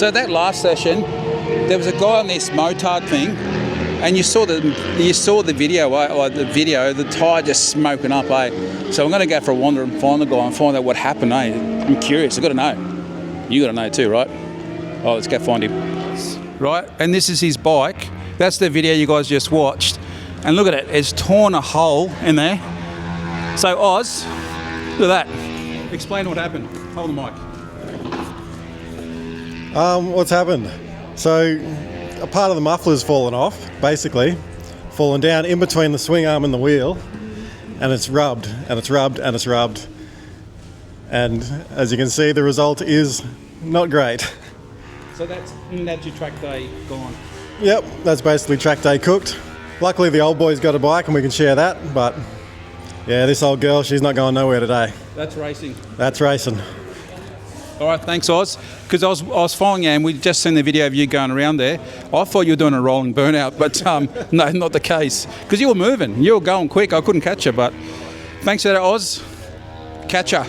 So that last session, there was a guy on this motard thing, and you saw the video, the tyre just smoking up, eh? So I'm going to go for a wander and find the guy and find out what happened, eh? I'm curious. I've got to know. You got to know too, right? Oh, let's go find him. Right, and this is his bike. That's the video you guys just watched. And look at it, it's torn a hole in there. So Oz, look at that. Explain what happened. Hold the mic. What's happened? So a part of the muffler's fallen off, basically. Fallen down in between the swing arm and the wheel. And it's rubbed, and it's rubbed, and it's rubbed. And as you can see, the result is not great. So that's your track day gone? Yep, that's basically track day cooked. Luckily the old boy's got a bike and we can share that, but yeah, this old girl, she's not going nowhere today. That's racing. That's racing. All right, thanks Oz. Because I was following you and we'd just seen the video of you going around there. I thought you were doing a rolling burnout, but no, not the case. Because you were moving, you were going quick, I couldn't catch you, but thanks for that Oz. Catch ya.